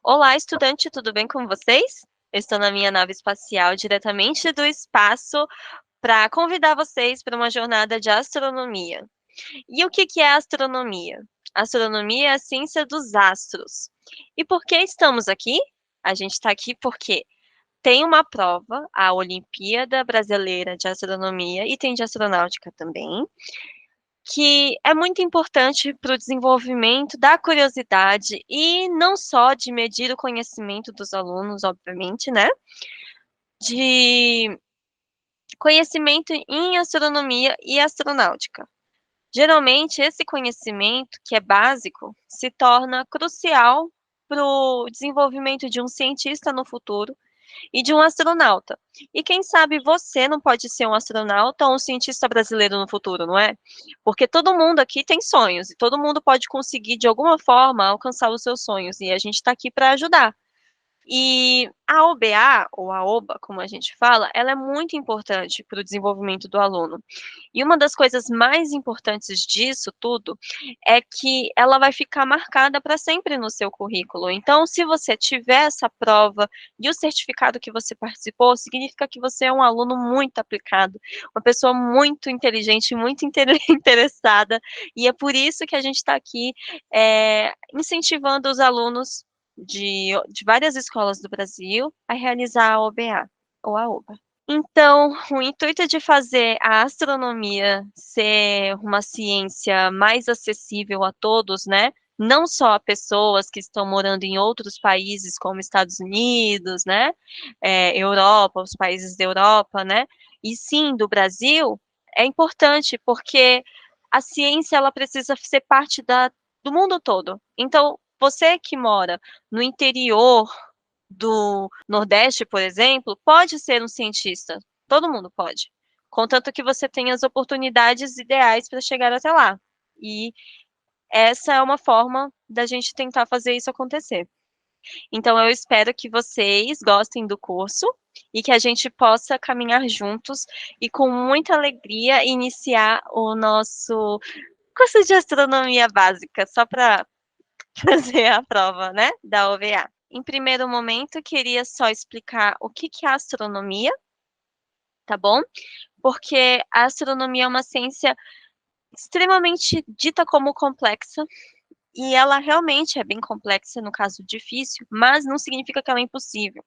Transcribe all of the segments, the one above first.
Olá, estudante, tudo bem com vocês? Eu estou na minha nave espacial diretamente do espaço para convidar vocês para uma jornada de astronomia. E o que é astronomia? Astronomia é a ciência dos astros. E por que estamos aqui? A gente está aqui porque tem uma prova, a Olimpíada Brasileira de Astronomia, e tem de astronáutica também, que é muito importante para o desenvolvimento da curiosidade e não só de medir o conhecimento dos alunos, obviamente, né? De conhecimento em astronomia e astronáutica. Geralmente, esse conhecimento, que é básico, se torna crucial para o desenvolvimento de um cientista no futuro e de um astronauta. E quem sabe você não pode ser um astronauta ou um cientista brasileiro no futuro, não é? Porque todo mundo aqui tem sonhos e todo mundo pode conseguir, de alguma forma, alcançar os seus sonhos. E a gente está aqui para ajudar. E a OBA, ou a OBA, como a gente fala, ela é muito importante para o desenvolvimento do aluno. E uma das coisas mais importantes disso tudo é que ela vai ficar marcada para sempre no seu currículo. Então, se você tiver essa prova e o certificado que você participou, significa que você é um aluno muito aplicado, uma pessoa muito inteligente, muito interessada, e é por isso que a gente está aqui incentivando os alunos de várias escolas do Brasil a realizar a OBA, ou a OBA. Então, o intuito de fazer a astronomia ser uma ciência mais acessível a todos, né? Não só a pessoas que estão morando em outros países, como Estados Unidos, né? Europa, os países da Europa, né? E sim do Brasil, é importante porque a ciência ela precisa ser parte do mundo todo. Então, você que mora no interior do Nordeste, por exemplo, pode ser um cientista. Todo mundo pode. Contanto que você tenha as oportunidades ideais para chegar até lá. E essa é uma forma da gente tentar fazer isso acontecer. Então, eu espero que vocês gostem do curso e que a gente possa caminhar juntos e, com muita alegria, iniciar o nosso curso de astronomia básica, só para fazer a prova, né, da OVA. Em primeiro momento, queria só explicar o que é astronomia, tá bom? Porque a astronomia é uma ciência extremamente dita como complexa, e ela realmente é bem complexa, no caso difícil, mas não significa que ela é impossível.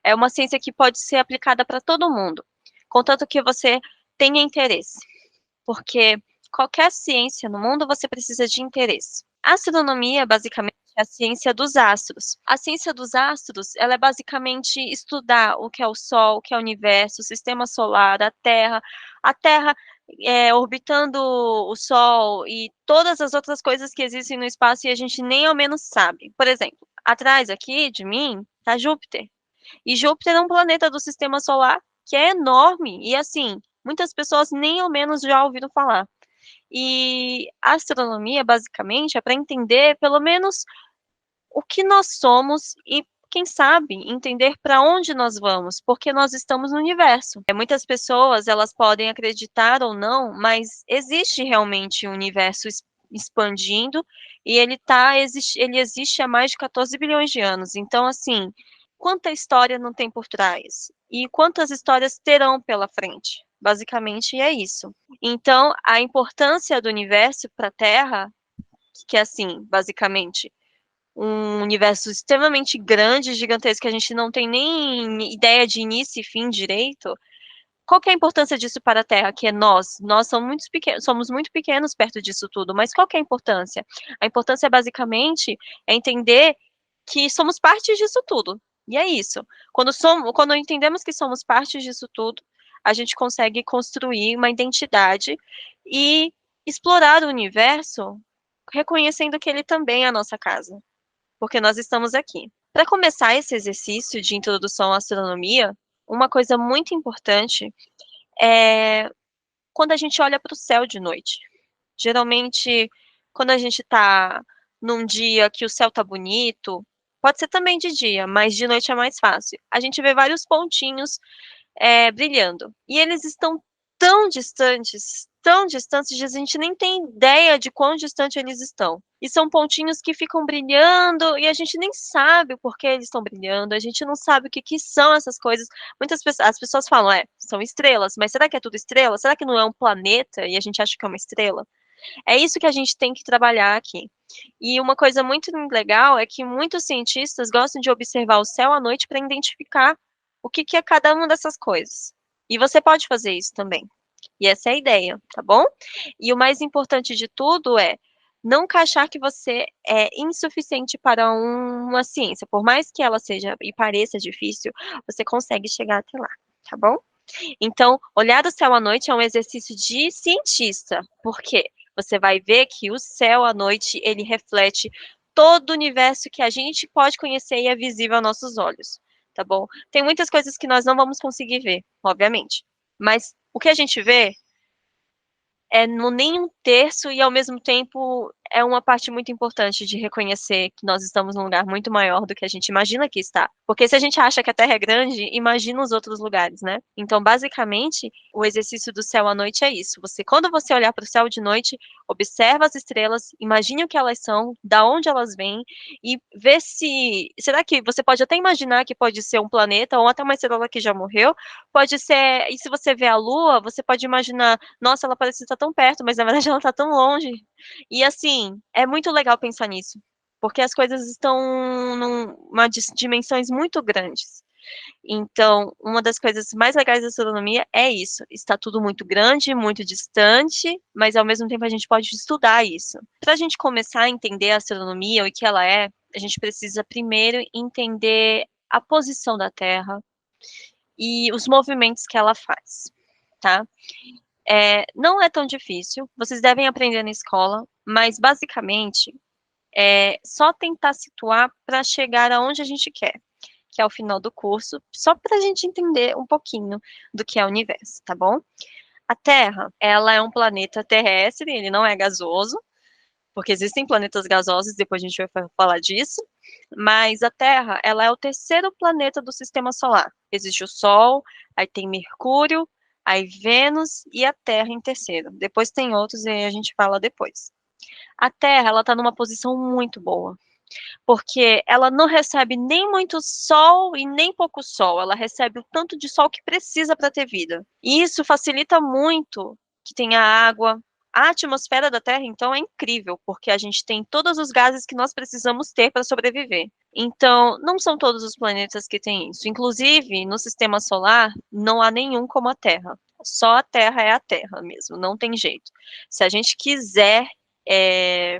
É uma ciência que pode ser aplicada para todo mundo, contanto que você tenha interesse, porque qualquer ciência no mundo você precisa de interesse. A astronomia, basicamente, é a ciência dos astros. A ciência dos astros, ela é basicamente estudar o que é o Sol, o que é o universo, o sistema solar, a Terra orbitando o Sol e todas as outras coisas que existem no espaço e a gente nem ao menos sabe. Por exemplo, atrás aqui de mim está Júpiter. E Júpiter é um planeta do sistema solar que é enorme e assim, muitas pessoas nem ao menos já ouviram falar. E a astronomia, basicamente, é para entender pelo menos o que nós somos e, quem sabe, entender para onde nós vamos, porque nós estamos no universo. Muitas pessoas, elas podem acreditar ou não, mas existe realmente um universo expandindo e ele existe há mais de 14 bilhões de anos. Então, assim, quanta história não tem por trás? E quantas histórias terão pela frente? Basicamente é isso. Então, a importância do universo para a Terra, que é assim, basicamente, um universo extremamente grande, gigantesco, que a gente não tem nem ideia de início e fim direito. Qual que é a importância disso para a Terra, que é nós? Nós somos muito pequenos perto disso tudo, mas qual que é a importância? A importância, basicamente, é entender que somos parte disso tudo. E é isso. Quando entendemos que somos parte disso tudo, a gente consegue construir uma identidade e explorar o universo, reconhecendo que ele também é a nossa casa, porque nós estamos aqui. Para começar esse exercício de introdução à astronomia, uma coisa muito importante é quando a gente olha para o céu de noite. Geralmente, quando a gente está num dia que o céu está bonito, pode ser também de dia, mas de noite é mais fácil. A gente vê vários pontinhos brilhando. E eles estão tão distantes, que a gente nem tem ideia de quão distante eles estão. E são pontinhos que ficam brilhando e a gente nem sabe o porquê eles estão brilhando, a gente não sabe o que que são essas coisas. Muitas pessoas, as pessoas falam, são estrelas, mas será que é tudo estrela? Será que não é um planeta e a gente acha que é uma estrela? É isso que a gente tem que trabalhar aqui. E uma coisa muito legal é que muitos cientistas gostam de observar o céu à noite para identificar o que que é cada uma dessas coisas. E você pode fazer isso também. E essa é a ideia, tá bom? E o mais importante de tudo é não achar que você é insuficiente para uma ciência. Por mais que ela seja e pareça difícil, você consegue chegar até lá, tá bom? Então, olhar o céu à noite é um exercício de cientista. Por quê? Você vai ver que o céu à noite, ele reflete todo o universo que a gente pode conhecer e é visível aos nossos olhos, tá bom? Tem muitas coisas que nós não vamos conseguir ver, obviamente. Mas o que a gente vê é no nem um terço e ao mesmo tempo é uma parte muito importante de reconhecer que nós estamos num lugar muito maior do que a gente imagina que está. Porque se a gente acha que a Terra é grande, imagina os outros lugares, né? Então, basicamente, o exercício do céu à noite é isso. Quando você olhar para o céu de noite, observa as estrelas, imagine o que elas são, da onde elas vêm e vê se, será que você pode até imaginar que pode ser um planeta ou até uma estrela que já morreu, pode ser, e se você vê a Lua, você pode imaginar, nossa, ela parece estar tão perto, mas na verdade ela está tão longe. E assim, é muito legal pensar nisso, porque as coisas estão numa dimensões muito grandes. Então, uma das coisas mais legais da astronomia é isso. Está tudo muito grande, muito distante, mas ao mesmo tempo a gente pode estudar isso. Para a gente começar a entender a astronomia, o que ela é, a gente precisa primeiro entender a posição da Terra e os movimentos que ela faz, tá? Não é tão difícil, vocês devem aprender na escola, mas basicamente é só tentar situar para chegar aonde a gente quer, que é o final do curso, só para a gente entender um pouquinho do que é o universo, tá bom? A Terra, ela é um planeta terrestre, ele não é gasoso, porque existem planetas gasosos, depois a gente vai falar disso, mas a Terra, ela é o terceiro planeta do sistema solar. Existe o Sol, aí tem Mercúrio, aí Vênus e a Terra em terceiro. Depois tem outros e aí a gente fala depois. A Terra, ela está numa posição muito boa, porque ela não recebe nem muito sol e nem pouco sol, ela recebe o tanto de sol que precisa para ter vida. E isso facilita muito que tenha água. A atmosfera da Terra, então, é incrível, porque a gente tem todos os gases que nós precisamos ter para sobreviver. Então, não são todos os planetas que têm isso. Inclusive, no sistema solar, não há nenhum como a Terra. Só a Terra é a Terra mesmo, não tem jeito. Se a gente quiser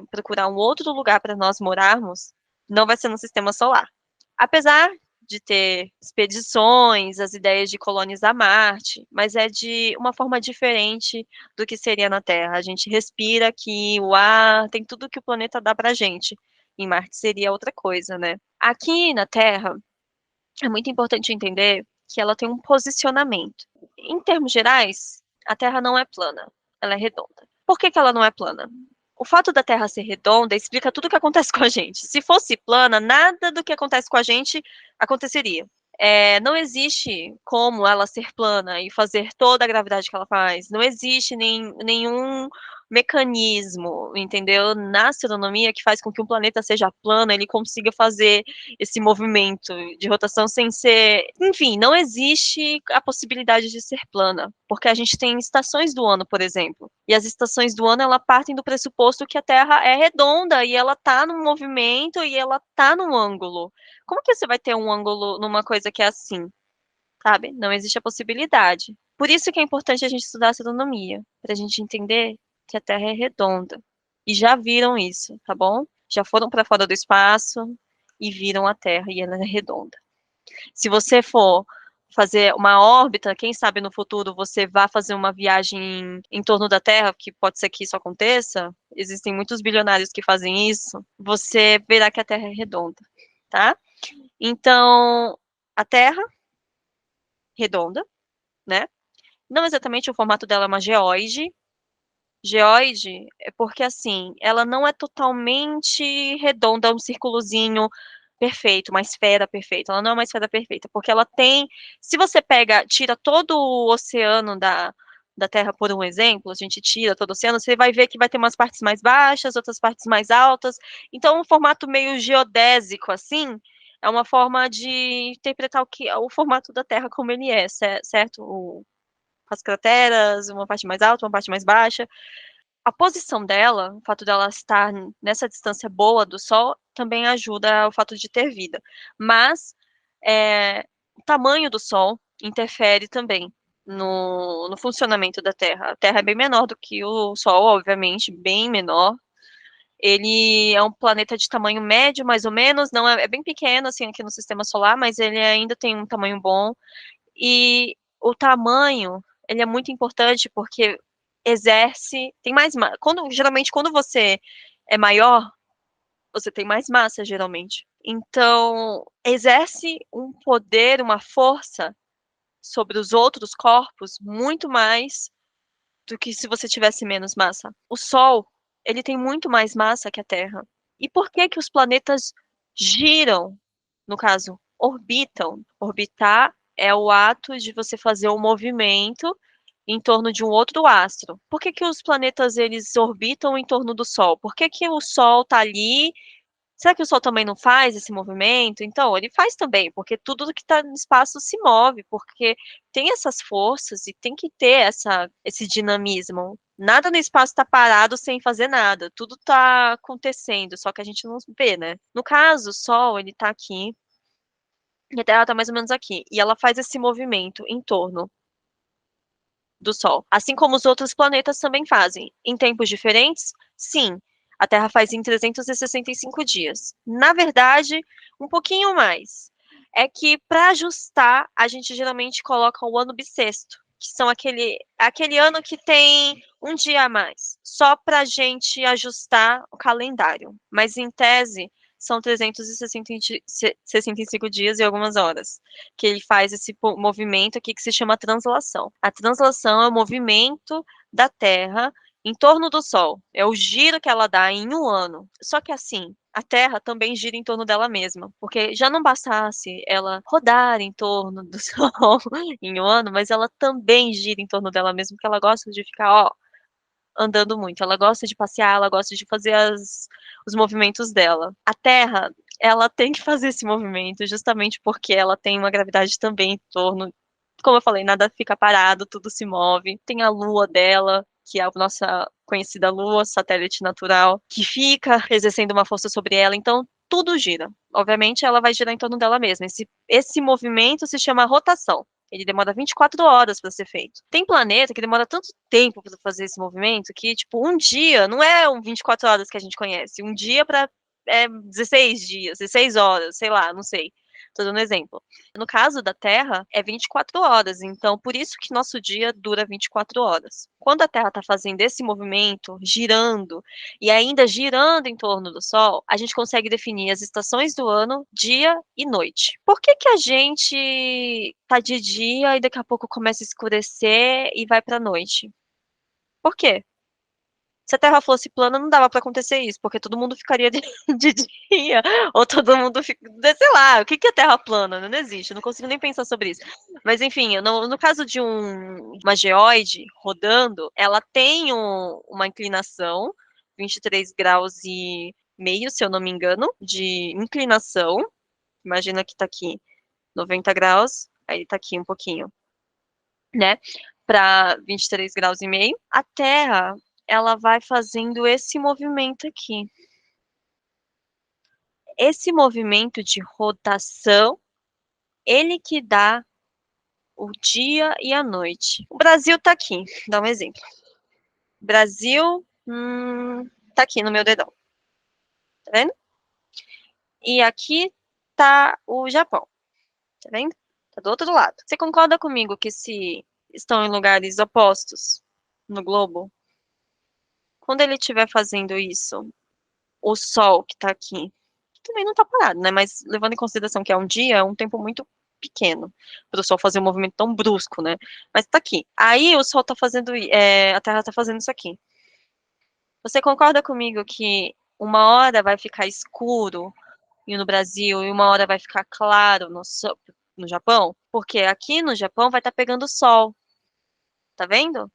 procurar um outro lugar para nós morarmos, não vai ser no sistema solar. Apesar de ter expedições, as ideias de colonizar Marte, mas é de uma forma diferente do que seria na Terra. A gente respira aqui, o ar, tem tudo que o planeta dá pra gente. Em Marte seria outra coisa, né? Aqui na Terra, é muito importante entender que ela tem um posicionamento. Em termos gerais, a Terra não é plana, ela é redonda. Por que que ela não é plana? O fato da Terra ser redonda explica tudo o que acontece com a gente. Se fosse plana, nada do que acontece com a gente aconteceria. Não existe como ela ser plana e fazer toda a gravidade que ela faz. Não existe nenhum mecanismo, entendeu? Na astronomia que faz com que um planeta seja plano, ele consiga fazer esse movimento de rotação sem ser. Enfim, não existe a possibilidade de ser plana, porque a gente tem estações do ano, por exemplo. E as estações do ano, ela partem do pressuposto que a Terra é redonda e ela tá num movimento e ela tá num ângulo. Como que você vai ter um ângulo numa coisa que é assim? Sabe? Não existe a possibilidade. Por isso que é importante a gente estudar astronomia, para a gente entender que a Terra é redonda. E já viram isso, tá bom? Já foram para fora do espaço e viram a Terra e ela é redonda. Se você for fazer uma órbita, quem sabe no futuro você vá fazer uma viagem em torno da Terra, que pode ser que isso aconteça, existem muitos bilionários que fazem isso, você verá que a Terra é redonda, tá? Então, a Terra, redonda, né? Não exatamente o formato dela é uma geóide. Geóide é porque, assim, ela não é totalmente redonda, um círculozinho perfeito, uma esfera perfeita. Ela não é uma esfera perfeita, porque ela tem. Se você tira todo o oceano da Terra, por um exemplo, a gente tira todo o oceano, você vai ver que vai ter umas partes mais baixas, outras partes mais altas. Então, um formato meio geodésico, assim, é uma forma de interpretar o formato da Terra como ele é, certo? As crateras, uma parte mais alta, uma parte mais baixa. A posição dela, o fato dela estar nessa distância boa do Sol, também ajuda o fato de ter vida. Mas o tamanho do Sol interfere também no funcionamento da Terra. A Terra é bem menor do que o Sol, obviamente, bem menor. Ele é um planeta de tamanho médio, mais ou menos, não é bem pequeno, assim, aqui no Sistema Solar, mas ele ainda tem um tamanho bom. E o tamanho, ele é muito importante porque tem mais geralmente quando você é maior, você tem mais massa, geralmente. Então, exerce um poder, uma força sobre os outros corpos muito mais do que se você tivesse menos massa. O Sol, ele tem muito mais massa que a Terra. E por que que os planetas giram, no caso, orbitam? Orbitar é o ato de você fazer um movimento em torno de um outro astro. Por que que os planetas eles orbitam em torno do Sol? Por que que o Sol está ali? Será que o Sol também não faz esse movimento? Então, ele faz também, porque tudo que está no espaço se move, porque tem essas forças e tem que ter esse dinamismo. Nada no espaço está parado sem fazer nada, tudo está acontecendo, só que a gente não vê, né? No caso, o Sol, ele está aqui, e a Terra está mais ou menos aqui, e ela faz esse movimento em torno do Sol, assim como os outros planetas também fazem. Em tempos diferentes? Sim. A Terra faz em 365 dias. Na verdade, um pouquinho mais. É que para ajustar, a gente geralmente coloca o ano bissexto, que são aquele ano que tem um dia a mais, só para a gente ajustar o calendário. Mas em tese, são 365 dias e algumas horas que ele faz esse movimento aqui que se chama translação. A translação é o movimento da Terra em torno do Sol. É o giro que ela dá em um ano. Só que assim, a Terra também gira em torno dela mesma, porque já não bastasse ela rodar em torno do Sol em um ano, mas ela também gira em torno dela mesma, porque ela gosta de ficar, ó, andando muito. Ela gosta de passear, ela gosta de fazer os movimentos dela. A Terra, ela tem que fazer esse movimento justamente porque ela tem uma gravidade também em torno. Como eu falei, nada fica parado, tudo se move. Tem a Lua dela, que é a nossa conhecida Lua, satélite natural, que fica exercendo uma força sobre ela. Então, tudo gira. Obviamente, ela vai girar em torno dela mesma. Esse movimento se chama rotação. Ele demora 24 horas para ser feito. Tem planeta que demora tanto tempo para fazer esse movimento que, tipo, um dia não é um 24 horas que a gente conhece. Um dia para 16 dias, 16 horas, sei lá, não sei. Tô dando um exemplo. No caso da Terra, é 24 horas, então por isso que nosso dia dura 24 horas. Quando a Terra está fazendo esse movimento, girando, e ainda girando em torno do Sol, a gente consegue definir as estações do ano, dia e noite. Por que que a gente tá de dia e daqui a pouco começa a escurecer e vai pra noite? Por quê? Se a Terra fosse plana, não dava pra acontecer isso, porque todo mundo ficaria de dia, ou todo mundo fica, sei lá, o que que é Terra plana? Não existe, eu não consigo nem pensar sobre isso. Mas enfim, no caso de uma geóide rodando, ela tem uma inclinação, 23 graus e meio, se eu não me engano, de inclinação. Imagina que tá aqui 90 graus, aí tá aqui um pouquinho, né? Para 23 graus e meio. A Terra, ela vai fazendo esse movimento aqui. Esse movimento de rotação, ele que dá o dia e a noite. O Brasil tá aqui, dá um exemplo. Brasil, tá aqui no meu dedão. Tá vendo? E aqui tá o Japão. Tá vendo? Tá do outro lado. Você concorda comigo que se estão em lugares opostos no globo, quando ele estiver fazendo isso, o Sol que tá aqui, que também não tá parado, né? Mas levando em consideração que é um dia, é um tempo muito pequeno para o Sol fazer um movimento tão brusco, né? Mas tá aqui. Aí o Sol tá fazendo, a Terra tá fazendo isso aqui. Você concorda comigo que uma hora vai ficar escuro no Brasil e uma hora vai ficar claro no Japão? Porque aqui no Japão vai estar pegando sol, tá vendo?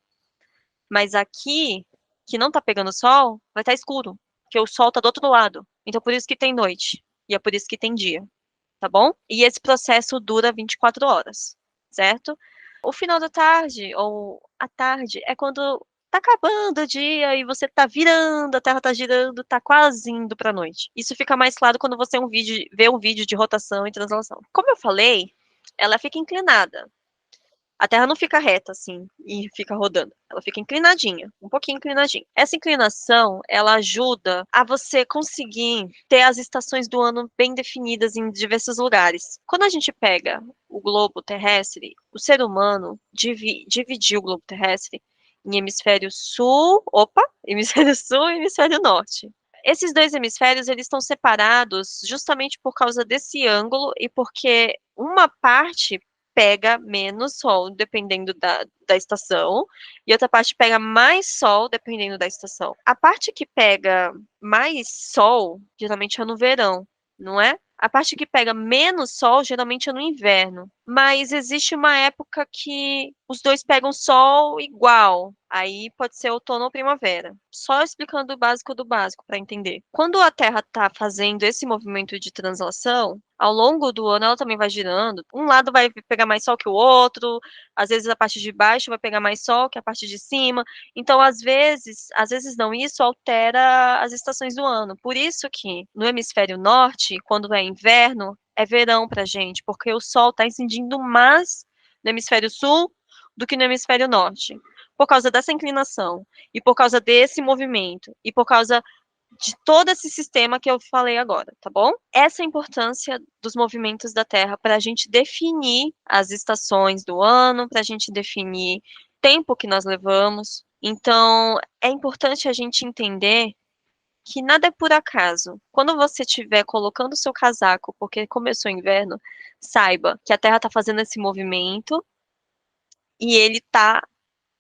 Mas aqui, que não tá pegando sol, vai estar escuro, porque o sol tá do outro lado. Então por isso que tem noite. E é por isso que tem dia, tá bom? E esse processo dura 24 horas, certo? O final da tarde, ou a tarde, é quando tá acabando o dia e você tá virando, a Terra tá girando, tá quase indo pra noite. Isso fica mais claro quando você vê um vídeo de rotação e translação. Como eu falei, ela fica inclinada. A Terra não fica reta assim e fica rodando. Ela fica inclinadinha, um pouquinho inclinadinha. Essa inclinação, ela ajuda a você conseguir ter as estações do ano bem definidas em diversos lugares. Quando a gente pega o globo terrestre, o ser humano dividiu o globo terrestre em hemisfério sul, hemisfério sul e hemisfério norte. Esses dois hemisférios, eles estão separados justamente por causa desse ângulo e porque uma parte pega menos sol, dependendo da estação, e outra parte pega mais sol, dependendo da estação. A parte que pega mais sol, geralmente é no verão, não é? A parte que pega menos sol, geralmente é no inverno. Mas existe uma época que os dois pegam sol igual. Aí pode ser outono ou primavera. Só explicando o básico do básico para entender. Quando a Terra está fazendo esse movimento de translação, ao longo do ano ela também vai girando. Um lado vai pegar mais sol que o outro, às vezes a parte de baixo vai pegar mais sol que a parte de cima. Então, às vezes não, isso altera as estações do ano. Por isso que no hemisfério norte, quando é inverno, é verão pra gente, porque o sol está incidindo mais no hemisfério sul do que no hemisfério norte. Por causa dessa inclinação, e por causa desse movimento, e por causa de todo esse sistema que eu falei agora, tá bom? Essa é a importância dos movimentos da Terra para a gente definir as estações do ano, para a gente definir o tempo que nós levamos. Então, é importante a gente entender que nada é por acaso. Quando você estiver colocando o seu casaco, porque começou o inverno, saiba que a Terra está fazendo esse movimento e ele está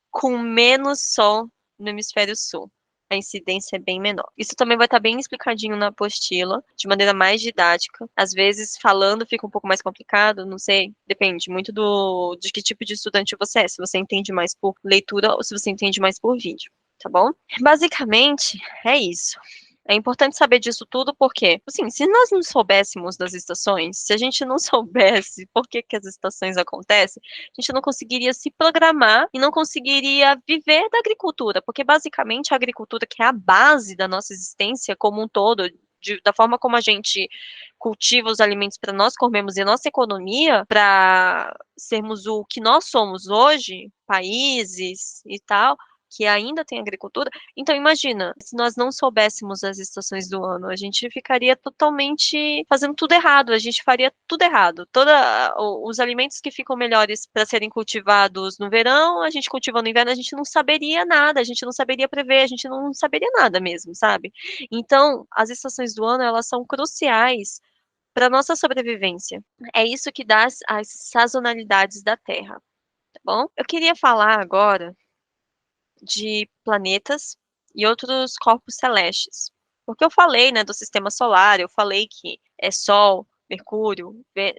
com menos sol no hemisfério sul. A incidência é bem menor. Isso também vai estar bem explicadinho na apostila, de maneira mais didática. Às vezes, falando fica um pouco mais complicado, não sei, depende muito de que tipo de estudante você é, se você entende mais por leitura ou se você entende mais por vídeo, tá bom? Basicamente, é isso. É importante saber disso tudo porque, assim, se nós não soubéssemos das estações, se a gente não soubesse por que as estações acontecem, a gente não conseguiria se programar e não conseguiria viver da agricultura, porque basicamente a agricultura, que é a base da nossa existência como um todo, da forma como a gente cultiva os alimentos para nós comermos e a nossa economia, para sermos o que nós somos hoje, países e tal, que ainda tem agricultura. Então, imagina, se nós não soubéssemos as estações do ano, a gente ficaria totalmente fazendo tudo errado, a gente faria tudo errado. Os alimentos que ficam melhores para serem cultivados no verão, a gente cultiva no inverno, a gente não saberia nada, a gente não saberia prever, a gente não saberia nada mesmo, sabe? Então, as estações do ano, elas são cruciais para nossa sobrevivência. É isso que dá as sazonalidades da Terra, tá bom? Eu queria falar agora de planetas e outros corpos celestes. Porque eu falei, né, do sistema solar, eu falei que é Sol, Mercúrio,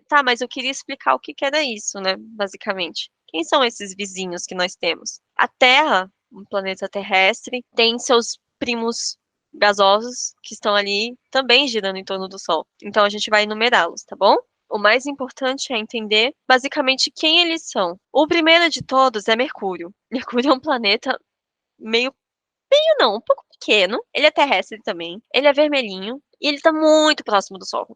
tá, mas eu queria explicar o que que era isso, né, basicamente. Quem são esses vizinhos que nós temos? A Terra, um planeta terrestre, tem seus primos gasosos que estão ali também girando em torno do Sol. Então a gente vai enumerá-los, tá bom? O mais importante é entender basicamente quem eles são. O primeiro de todos é Mercúrio. Mercúrio é um planeta meio não, um pouco pequeno. Ele é terrestre também. Ele é vermelhinho e ele tá muito próximo do Sol.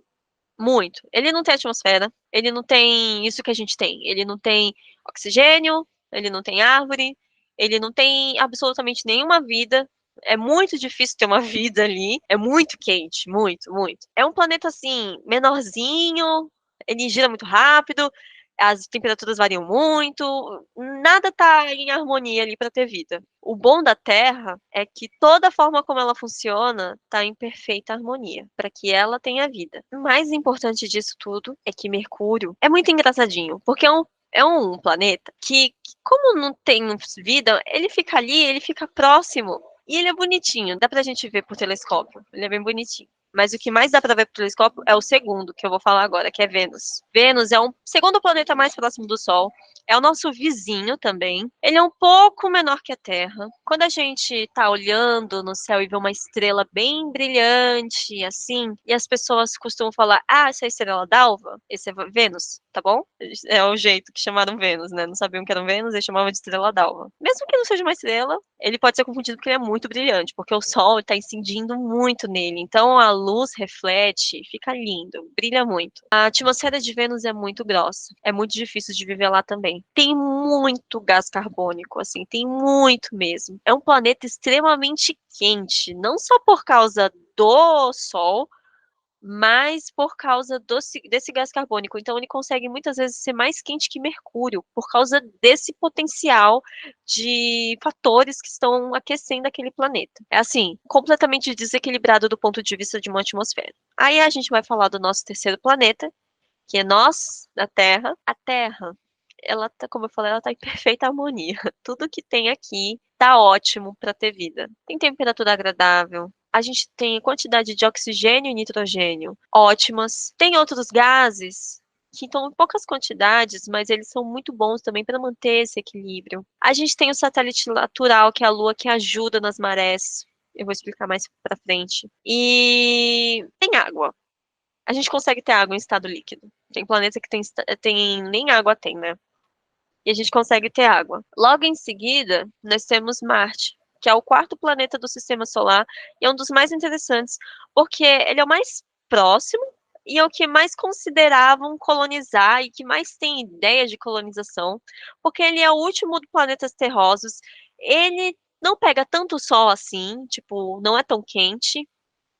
Muito. Ele não tem atmosfera, ele não tem isso que a gente tem. Ele não tem oxigênio, ele não tem árvore, ele não tem absolutamente nenhuma vida. É muito difícil ter uma vida ali. É muito quente, muito, muito. É um planeta assim, menorzinho, ele gira muito rápido, as temperaturas variam muito, nada tá em harmonia ali para ter vida. O bom da Terra é que toda a forma como ela funciona está em perfeita harmonia, para que ela tenha vida. O mais importante disso tudo é que Mercúrio é muito engraçadinho, porque é um planeta que, como não tem vida, ele fica ali, ele fica próximo. E ele é bonitinho, dá pra gente ver por telescópio. Ele é bem bonitinho. Mas o que mais dá para ver por telescópio é o segundo, que eu vou falar agora, que é Vênus. Vênus é um segundo planeta mais próximo do Sol. É o nosso vizinho também. Ele é um pouco menor que a Terra. Quando a gente tá olhando no céu e vê uma estrela bem brilhante, assim, e as pessoas costumam falar: "Ah, essa é a estrela d'alva? Esse é Vênus", tá bom? É o jeito que chamaram Vênus, né? Não sabiam que era Vênus, eles chamavam de estrela d'alva. Mesmo que não seja uma estrela, ele pode ser confundido porque ele é muito brilhante, porque o Sol está incidindo muito nele. Então a luz reflete, fica lindo, brilha muito. A atmosfera de Vênus é muito grossa, é muito difícil de viver lá também. Tem muito gás carbônico, assim, tem muito mesmo. É um planeta extremamente quente, não só por causa do Sol, mas por causa desse gás carbônico. Então ele consegue muitas vezes ser mais quente que Mercúrio, por causa desse potencial de fatores que estão aquecendo aquele planeta. É assim, completamente desequilibrado do ponto de vista de uma atmosfera. Aí a gente vai falar do nosso terceiro planeta, que é nós, da Terra. A Terra, ela tá, como eu falei, ela tá em perfeita harmonia. Tudo que tem aqui tá ótimo para ter vida. Tem temperatura agradável. A gente tem quantidade de oxigênio e nitrogênio ótimas. Tem outros gases que estão em poucas quantidades, mas eles são muito bons também para manter esse equilíbrio. A gente tem o satélite natural, que é a Lua, que ajuda nas marés. Eu vou explicar mais para frente. E tem água. A gente consegue ter água em estado líquido. Tem planeta que tem nem água tem, né? E a gente consegue ter água. Logo em seguida, nós temos Marte, que é o quarto planeta do sistema solar e é um dos mais interessantes, porque ele é o mais próximo e é o que mais consideravam colonizar e que mais tem ideia de colonização, porque ele é o último dos planetas terrosos. Ele não pega tanto sol assim, tipo, não é tão quente,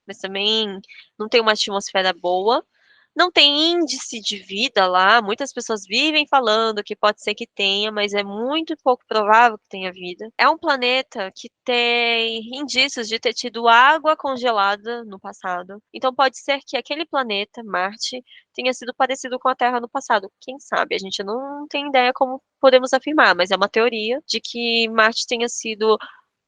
mas também não tem uma atmosfera boa. Não tem índice de vida lá. Muitas pessoas vivem falando que pode ser que tenha, mas é muito pouco provável que tenha vida. É um planeta que tem indícios de ter tido água congelada no passado. Então pode ser que aquele planeta, Marte, tenha sido parecido com a Terra no passado. Quem sabe? A gente não tem ideia como podemos afirmar, mas é uma teoria de que Marte tenha sido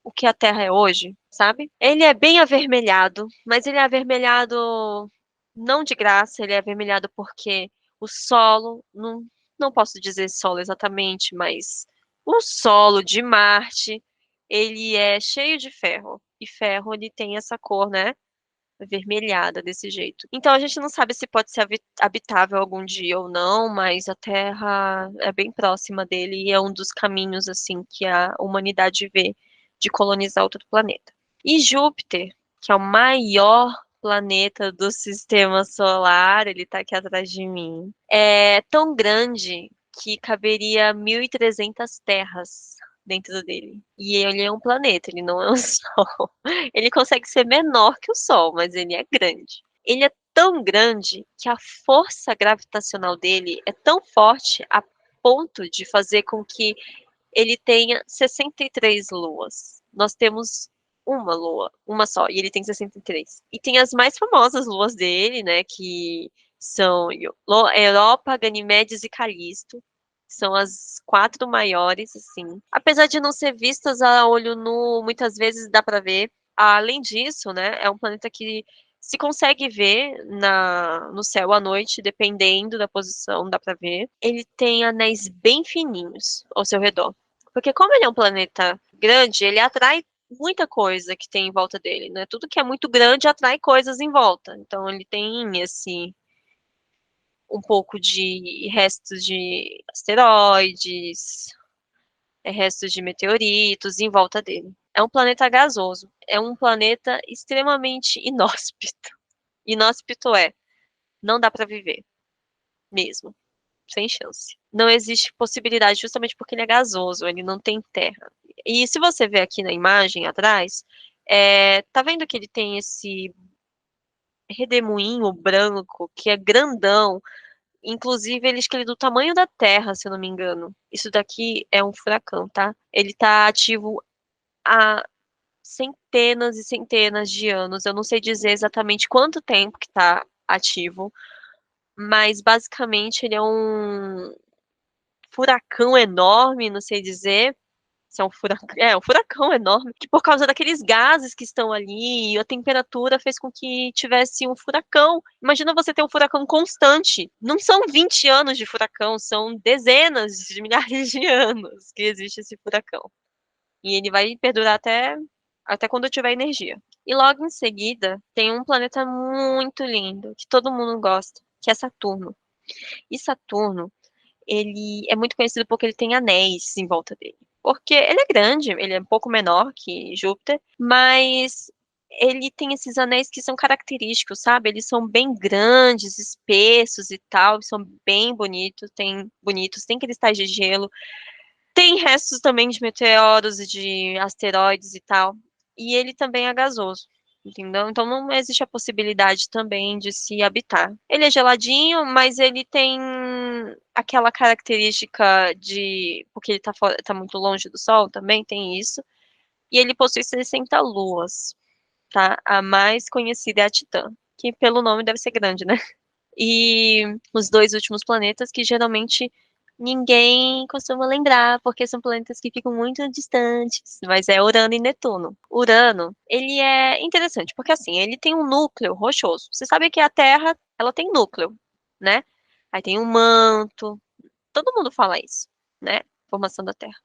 o que a Terra é hoje, sabe? Ele é bem avermelhado, mas ele é avermelhado não de graça, ele é avermelhado porque o solo, não posso dizer solo exatamente, mas o solo de Marte, ele é cheio de ferro. E ferro, ele tem essa cor, né? Avermelhada desse jeito. Então a gente não sabe se pode ser habitável algum dia ou não, mas a Terra é bem próxima dele e é um dos caminhos assim que a humanidade vê de colonizar outro planeta. E Júpiter, que é o maior planeta do sistema solar, ele tá aqui atrás de mim, é tão grande que caberia 1.300 terras dentro dele. E ele é um planeta, ele não é um sol. Ele consegue ser menor que o Sol, mas ele é grande. Ele é tão grande que a força gravitacional dele é tão forte a ponto de fazer com que ele tenha 63 luas. Nós temos uma lua, uma só, e ele tem 63. E tem as mais famosas luas dele, né, que são Europa, Ganimedes e Calisto. São as quatro maiores, assim. Apesar de não ser vistas a olho nu, muitas vezes dá para ver. Além disso, né, é um planeta que se consegue ver no céu à noite, dependendo da posição, dá para ver. Ele tem anéis bem fininhos ao seu redor. Porque como ele é um planeta grande, ele atrai muita coisa que tem em volta dele, né? Tudo que é muito grande atrai coisas em volta. Então ele tem esse um pouco de restos de asteroides, restos de meteoritos em volta dele. É um planeta gasoso, é um planeta extremamente inóspito. Inóspito é, não dá para viver, mesmo, sem chance. Não existe possibilidade justamente porque ele é gasoso, ele não tem terra. E se você ver aqui na imagem atrás, tá vendo que ele tem esse redemoinho branco que é grandão. Inclusive, ele é do tamanho da Terra, se eu não me engano. Isso daqui é um furacão, tá? Ele tá ativo há centenas e centenas de anos. Eu não sei dizer exatamente quanto tempo que tá ativo, mas basicamente ele é um furacão enorme, não sei dizer. se é um furacão enorme, que por causa daqueles gases que estão ali, a temperatura fez com que tivesse um furacão. Imagina você ter um furacão constante. Não são 20 anos de furacão, são dezenas de milhares de anos que existe esse furacão. E ele vai perdurar até quando tiver energia. E logo em seguida, tem um planeta muito lindo, que todo mundo gosta, que é Saturno. E Saturno, ele é muito conhecido porque ele tem anéis em volta dele. Porque ele é grande, ele é um pouco menor que Júpiter, mas ele tem esses anéis que são característicos, sabe? Eles são bem grandes, espessos e tal, são bem bonitos, tem cristais de gelo, tem restos também de meteoros e de asteroides e tal. E ele também é gasoso, entendeu? Então não existe a possibilidade também de se habitar. Ele é geladinho, mas ele tem aquela característica de. Porque ele tá muito longe do Sol, também tem isso. E ele possui 60 luas, tá? A mais conhecida é a Titã, que pelo nome deve ser grande, né? E os dois últimos planetas que geralmente ninguém costuma lembrar, porque são planetas que ficam muito distantes, mas é Urano e Netuno. Urano, ele é interessante, porque assim, ele tem um núcleo rochoso. Você sabe que a Terra, ela tem núcleo, né? Aí tem um manto, todo mundo fala isso, né? Formação da Terra.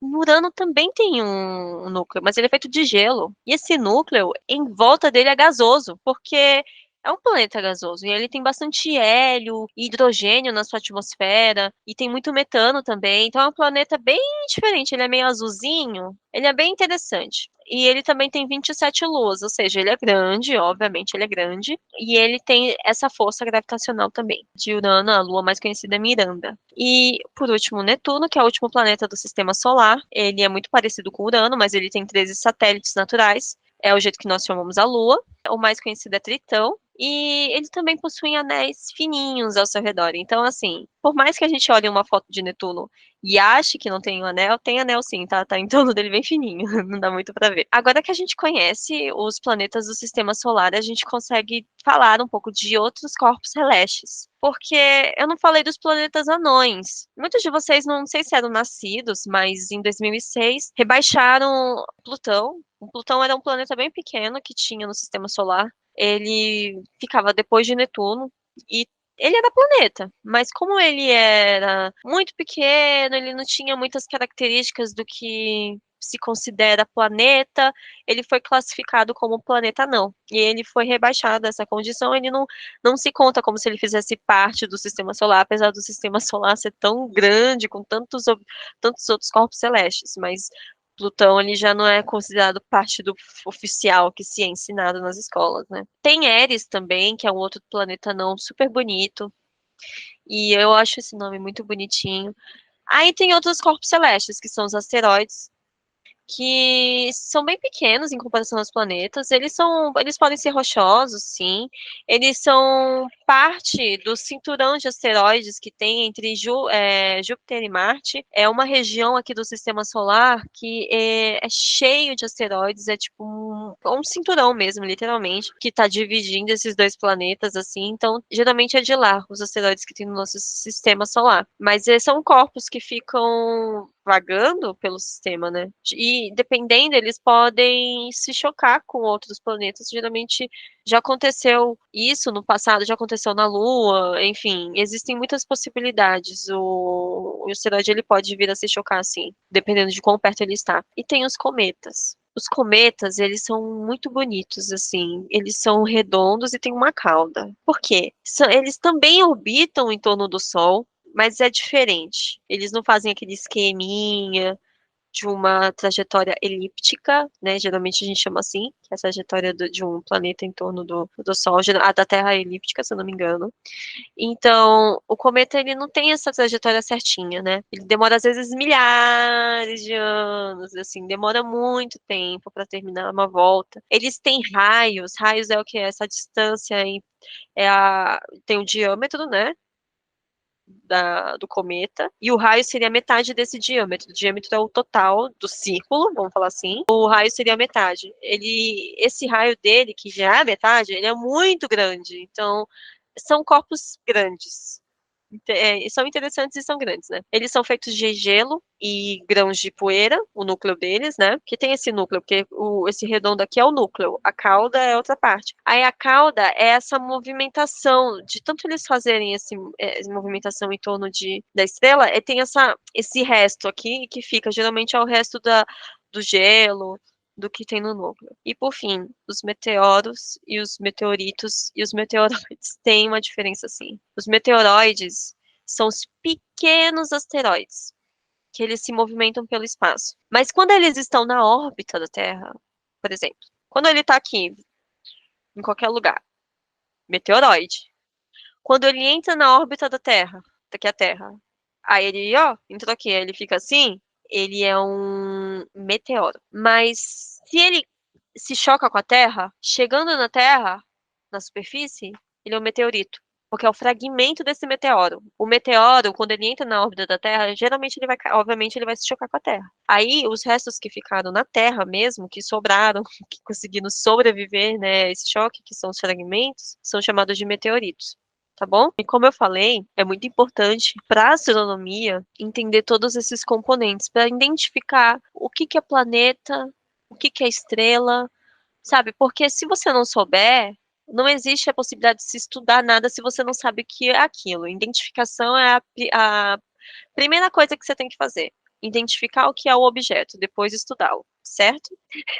Urano também tem um núcleo, mas ele é feito de gelo. E esse núcleo, em volta dele, é gasoso, porque é um planeta gasoso. E ele tem bastante hélio e hidrogênio na sua atmosfera. E tem muito metano também. Então é um planeta bem diferente. Ele é meio azulzinho. Ele é bem interessante. E ele também tem 27 luas, ou seja, ele é grande, obviamente ele é grande. E ele tem essa força gravitacional também. De Urano, a lua mais conhecida é Miranda. E, por último, Netuno, que é o último planeta do sistema solar. Ele é muito parecido com Urano, mas ele tem 13 satélites naturais. É o jeito que nós chamamos a Lua. O mais conhecido é Tritão. E ele também possui anéis fininhos ao seu redor. Então, assim, por mais que a gente olhe uma foto de Netuno e ache que não tem anel sim, tá? Tá em torno dele bem fininho. Não dá muito pra ver. Agora que a gente conhece os planetas do sistema solar, a gente consegue falar um pouco de outros corpos celestes. Porque eu não falei dos planetas anões. Muitos de vocês não sei se eram nascidos, mas em 2006 rebaixaram Plutão. O Plutão era um planeta bem pequeno que tinha no sistema solar. Ele ficava depois de Netuno e ele era planeta, mas como ele era muito pequeno, ele não tinha muitas características do que se considera planeta, ele foi classificado como planeta não. E ele foi rebaixado dessa condição, ele não se conta como se ele fizesse parte do sistema solar, apesar do sistema solar ser tão grande, com tantos outros corpos celestes, mas Plutão ele já não é considerado parte do oficial que se é ensinado nas escolas, né? Tem Eris também, que é um outro planeta não super bonito, e eu acho esse nome muito bonitinho. Aí tem outros corpos celestes, que são os asteroides, que são bem pequenos em comparação aos planetas. Eles podem ser rochosos, sim. Eles são parte do cinturão de asteroides que tem entre Júpiter e Marte. É uma região aqui do Sistema Solar que é cheio de asteroides. É tipo um cinturão mesmo, literalmente, que está dividindo esses dois planetas, assim. Então, geralmente é de lá, os asteroides que tem no nosso Sistema Solar. Mas são corpos que ficam vagando pelo sistema, né? E dependendo, eles podem se chocar com outros planetas. Geralmente já aconteceu isso no passado, já aconteceu na Lua, enfim, existem muitas possibilidades. O asteroide ele pode vir a se chocar assim, dependendo de quão perto ele está. E tem os cometas. Os cometas, eles são muito bonitos, assim. Eles são redondos e têm uma cauda. Por quê? Eles também orbitam em torno do Sol, mas é diferente. Eles não fazem aquele esqueminha de uma trajetória elíptica, né? Geralmente a gente chama assim, que é a trajetória de um planeta em torno do Sol. A da Terra é elíptica, se eu não me engano. Então, o cometa ele não tem essa trajetória certinha, né? Ele demora às vezes milhares de anos, assim, demora muito tempo para terminar uma volta. Eles têm raios, raios é o que é essa distância tem o diâmetro, né? Do cometa, e o raio seria metade desse diâmetro. O diâmetro é o total do círculo, vamos falar assim. O raio seria metade. Esse raio dele, que já é a metade, ele é muito grande. Então, são corpos grandes. São interessantes e são grandes, né? Eles são feitos de gelo e grãos de poeira, o núcleo deles, né? Que tem esse núcleo, porque esse redondo aqui é o núcleo, a cauda é outra parte. Aí a cauda é essa movimentação, de tanto eles fazerem essa movimentação em torno da estrela, tem esse resto aqui que fica, geralmente é o resto do gelo, do que tem no núcleo. E por fim, os meteoros e os meteoritos e os meteoroides têm uma diferença assim. Os meteoroides são os pequenos asteroides que eles se movimentam pelo espaço. Mas quando eles estão na órbita da Terra, por exemplo, quando ele está aqui em qualquer lugar, meteoroide. Quando ele entra na órbita da Terra, daqui a Terra, aí ele, ó, entrou aqui, aí ele fica assim, ele é um meteoro. Mas se ele se choca com a Terra, chegando na Terra, na superfície, ele é um meteorito. Porque é o fragmento desse meteoro. O meteoro, quando ele entra na órbita da Terra, geralmente ele vai, obviamente, ele vai se chocar com a Terra. Aí, os restos que ficaram na Terra mesmo, que sobraram, que conseguiram sobreviver, né, a esse choque, que são os fragmentos, são chamados de meteoritos. Tá bom? E como eu falei, é muito importante para a astronomia entender todos esses componentes, para identificar o que que é planeta, o que que é estrela, sabe? Porque se você não souber, não existe a possibilidade de se estudar nada se você não sabe o que é aquilo. Identificação é a primeira coisa que você tem que fazer. Identificar o que é o objeto, depois estudá-lo, certo?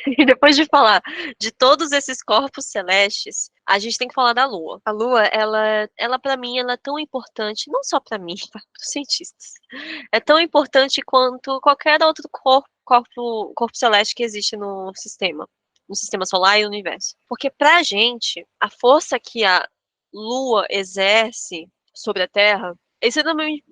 E depois de falar de todos esses corpos celestes, a gente tem que falar da Lua. A Lua, ela para mim, ela é tão importante, não só para mim, tá? Para os cientistas. É tão importante quanto qualquer outro corpo celeste que existe no sistema solar e no universo. Porque pra gente, a força que a Lua exerce sobre a Terra é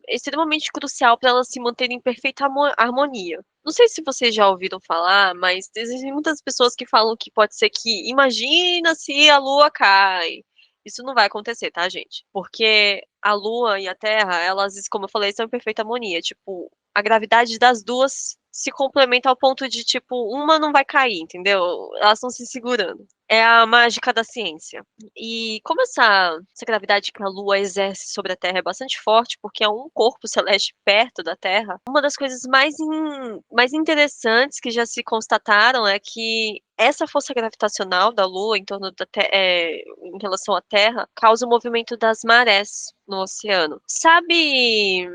extremamente crucial para ela se manter em perfeita harmonia. Não sei se vocês já ouviram falar, mas existem muitas pessoas que falam que pode ser que, imagina se a Lua cai. Isso não vai acontecer, tá, gente? Porque a Lua e a Terra, elas, como eu falei, estão em perfeita harmonia. Tipo, a gravidade das duas se complementa ao ponto de, tipo, uma não vai cair, entendeu? Elas estão se segurando. É a mágica da ciência. E como essa gravidade que a Lua exerce sobre a Terra é bastante forte, porque é um corpo celeste perto da Terra, uma das coisas mais interessantes que já se constataram é que essa força gravitacional da Lua em torno em relação à Terra causa o movimento das marés no oceano. Sabe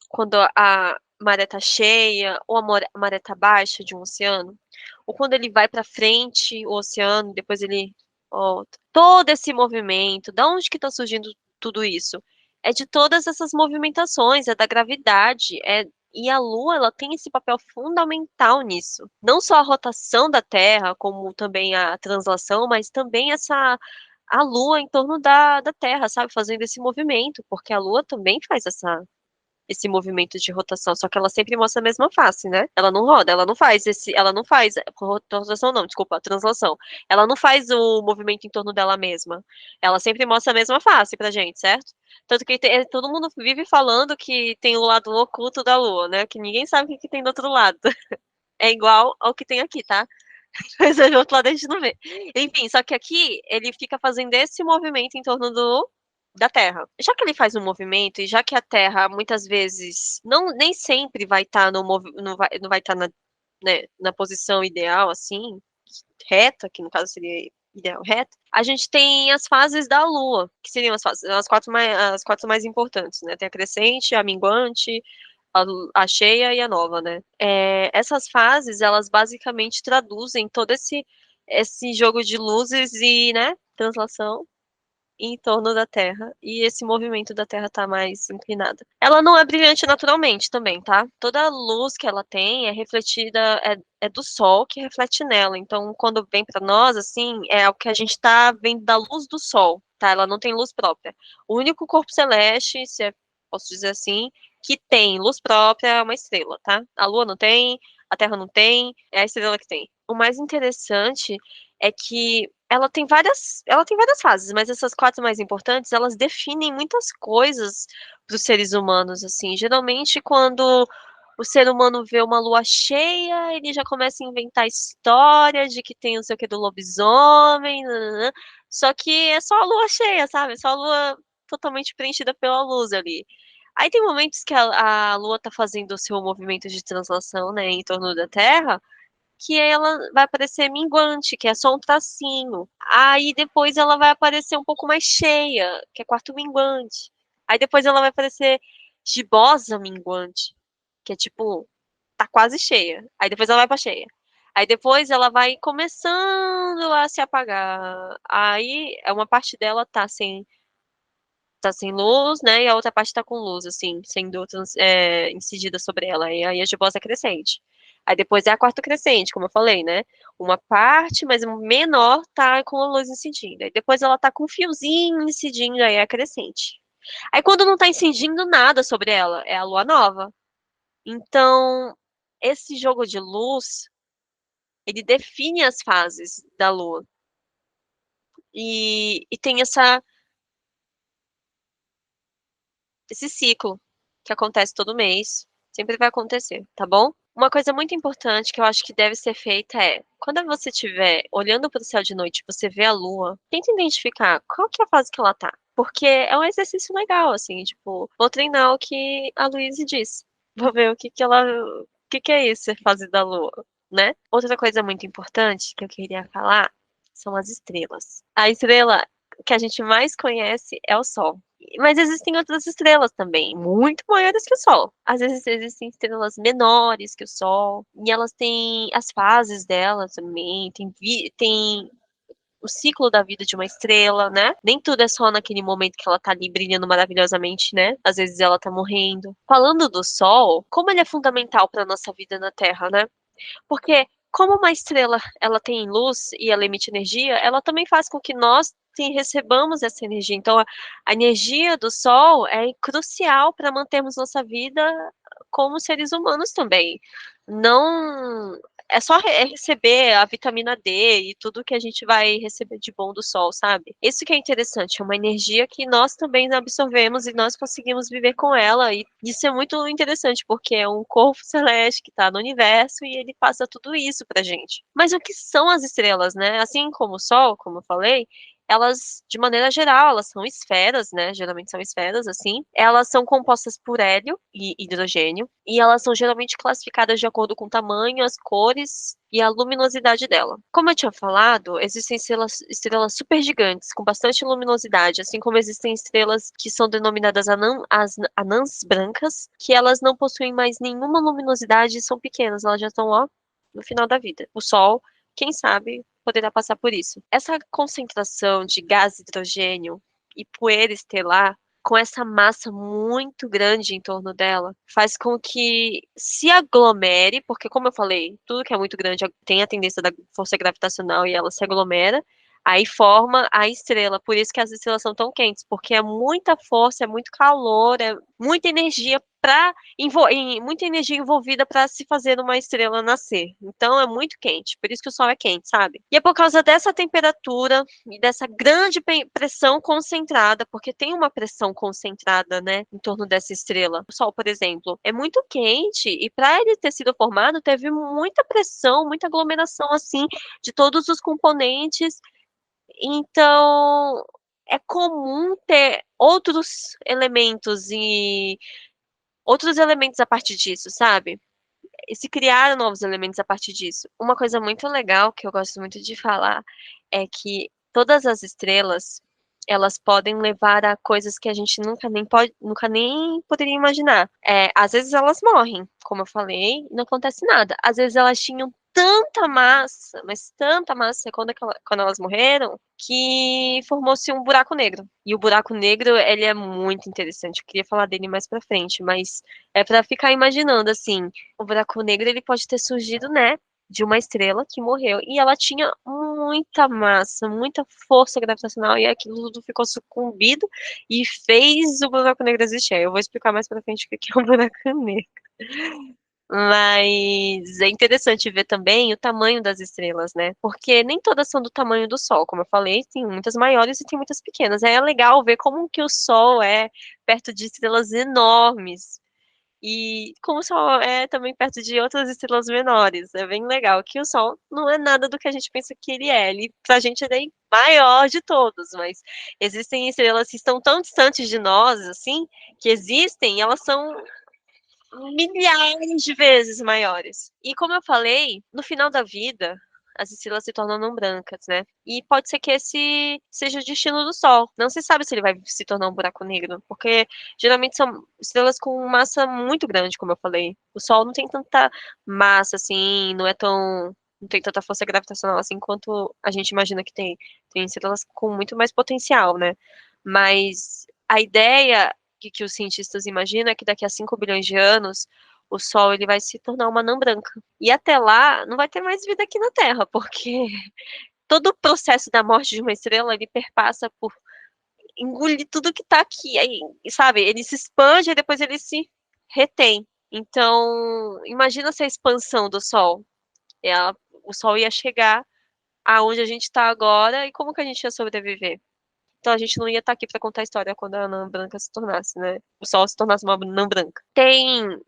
quando a maré tá cheia ou a maré tá baixa de um oceano? Ou quando ele vai para frente, o oceano, depois ele volta. Todo esse movimento, da onde que está surgindo tudo isso? É de todas essas movimentações, é da gravidade, e a Lua, ela tem esse papel fundamental nisso. Não só a rotação da Terra, como também a translação, mas também a Lua em torno da Terra, sabe? Fazendo esse movimento, porque a Lua também faz esse movimento de rotação, só que ela sempre mostra a mesma face, né? Ela não roda, ela não faz rotação não, desculpa, translação. Ela não faz o movimento em torno dela mesma. Ela sempre mostra a mesma face pra gente, certo? Tanto que todo mundo vive falando que tem o lado oculto da Lua, né? Que ninguém sabe o que tem do outro lado. É igual ao que tem aqui, tá? Mas do outro lado a gente não vê. Enfim, só que aqui ele fica fazendo esse movimento em torno da Terra. Já que ele faz um movimento e já que a Terra muitas vezes nem sempre vai estar não vai estar né, na posição ideal assim, reta, que no caso seria ideal reta, a gente tem as fases da Lua, que seriam as quatro mais importantes, né? Tem a crescente, a minguante, a cheia e a nova, né? Essas fases, elas basicamente traduzem todo esse jogo de luzes e, né, translação em torno da Terra, e esse movimento da Terra tá mais inclinada. Ela não é brilhante naturalmente também, tá? Toda a luz que ela tem é refletida, é do Sol que reflete nela. Então, quando vem para nós, assim, é o que a gente tá vendo da luz do Sol, tá? Ela não tem luz própria. O único corpo celeste, posso dizer assim, que tem luz própria é uma estrela, tá? A Lua não tem, a Terra não tem, é a estrela que tem. O mais interessante é que ela tem várias fases, mas essas quatro mais importantes, elas definem muitas coisas para os seres humanos, assim. Geralmente, quando o ser humano vê uma lua cheia, ele já começa a inventar história de que tem não sei o que do lobisomem, nananã. Só que é só a lua cheia, sabe? É só a lua totalmente preenchida pela luz ali. Aí tem momentos que a Lua tá fazendo o seu movimento de translação, né, em torno da Terra, que ela vai aparecer minguante, que é só um tracinho. Aí depois ela vai aparecer um pouco mais cheia, que é quarto minguante. Aí depois ela vai aparecer gibosa minguante, que é tipo, tá quase cheia. Aí depois ela vai pra cheia. Aí depois ela vai começando a se apagar. Aí uma parte dela tá sem luz, né? E a outra parte tá com luz, assim, sendo incidida sobre ela. E aí a gibosa é crescente. Aí depois é a quarta crescente, como eu falei, né? Uma parte, mas menor, tá com a luz incidindo. Aí depois ela tá com um fiozinho incidindo, aí é a crescente. Aí quando não tá incidindo nada sobre ela, é a lua nova. Então, esse jogo de luz, ele define as fases da lua. E tem esse ciclo que acontece todo mês. Sempre vai acontecer, tá bom? Uma coisa muito importante que eu acho que deve ser feita é, quando você estiver olhando para o céu de noite, você vê a lua, tenta identificar qual que é a fase que ela tá. Porque é um exercício legal, assim, tipo, vou treinar o que a Luísa disse. Vou ver o que que é isso, a fase da lua, né? Outra coisa muito importante que eu queria falar são as estrelas. A estrela que a gente mais conhece é o Sol. Mas existem outras estrelas também, muito maiores que o Sol. Às vezes existem estrelas menores que o Sol, e elas têm as fases delas também, tem o ciclo da vida de uma estrela, né? Nem tudo é só naquele momento que ela tá ali brilhando maravilhosamente, né? Às vezes ela tá morrendo. Falando do Sol, como ele é fundamental para nossa vida na Terra, né? Porque como uma estrela, ela tem luz e ela emite energia, ela também faz com que nós recebamos essa energia. Então, a energia do Sol é crucial para mantermos nossa vida como seres humanos também. Não é só receber a vitamina D e tudo que a gente vai receber de bom do Sol, sabe? Isso que é interessante, é uma energia que nós também absorvemos e nós conseguimos viver com ela. E isso é muito interessante, porque é um corpo celeste que está no universo e ele passa tudo isso pra gente. Mas o que são as estrelas, né? Assim como o Sol, como eu falei, elas, de maneira geral, elas são esferas, né? Geralmente são esferas, assim. Elas são compostas por hélio e hidrogênio, e elas são geralmente classificadas de acordo com o tamanho, as cores e a luminosidade dela. Como eu tinha falado, existem estrelas supergigantes com bastante luminosidade, assim como existem estrelas que são denominadas as anãs brancas, que elas não possuem mais nenhuma luminosidade e são pequenas, elas já estão, ó, no final da vida. O Sol, quem sabe, poderá passar por isso. Essa concentração de gás hidrogênio e poeira estelar, com essa massa muito grande em torno dela, faz com que se aglomere, porque como eu falei, tudo que é muito grande tem a tendência da força gravitacional e ela se aglomera, aí forma a estrela. Por isso que as estrelas são tão quentes, porque é muita força, é muito calor, é muita energia muita energia envolvida para se fazer uma estrela nascer. Então é muito quente, por isso que o Sol é quente, sabe? E é por causa dessa temperatura e dessa grande pressão concentrada, porque tem uma pressão concentrada, né, em torno dessa estrela. O Sol, por exemplo, é muito quente e para ele ter sido formado teve muita pressão, muita aglomeração assim de todos os componentes. Então é comum ter outros elementos a partir disso, sabe? E se criaram novos elementos a partir disso. Uma coisa muito legal que eu gosto muito de falar é que todas as estrelas, elas podem levar a coisas que a gente nunca nem poderia imaginar. Às vezes elas morrem, como eu falei, e não acontece nada. Às vezes elas tinham tanta massa, mas tanta massa quando elas morreram, que formou-se um buraco negro. E o buraco negro, ele é muito interessante. Eu queria falar dele mais pra frente, mas é pra ficar imaginando assim, o buraco negro ele pode ter surgido, né, de uma estrela que morreu e ela tinha muita massa, muita força gravitacional e aquilo tudo ficou sucumbido e fez o buraco negro existir. Eu vou explicar mais pra frente o que é um buraco negro. Mas é interessante ver também o tamanho das estrelas, né? Porque nem todas são do tamanho do Sol, como eu falei, tem muitas maiores e tem muitas pequenas. Aí é legal ver como que o Sol é perto de estrelas enormes. E como o Sol é também perto de outras estrelas menores, é bem legal que o Sol não é nada do que a gente pensa que ele é, ele pra gente ele é maior de todos, mas existem estrelas que estão tão distantes de nós, assim, que existem, elas são milhares de vezes maiores. E como eu falei, no final da vida, as estrelas se tornam não brancas, né? E pode ser que esse seja o destino do Sol. Não se sabe se ele vai se tornar um buraco negro, porque geralmente são estrelas com massa muito grande, como eu falei. O Sol não tem tanta massa assim, não tem tanta força gravitacional assim quanto a gente imagina que tem. Tem estrelas com muito mais potencial, né? Mas a ideia que os cientistas imaginam é que daqui a 5 bilhões de anos o Sol ele vai se tornar uma anã branca. E até lá não vai ter mais vida aqui na Terra, porque todo o processo da morte de uma estrela ele perpassa por engolir tudo que está aqui, aí, sabe? Ele se expande e depois ele se retém. Então, imagina essa expansão do Sol. O Sol ia chegar aonde a gente está agora e como que a gente ia sobreviver? Então a gente não ia estar aqui para contar a história quando a anã branca se tornasse, né? O Sol se tornasse uma anã branca. Tem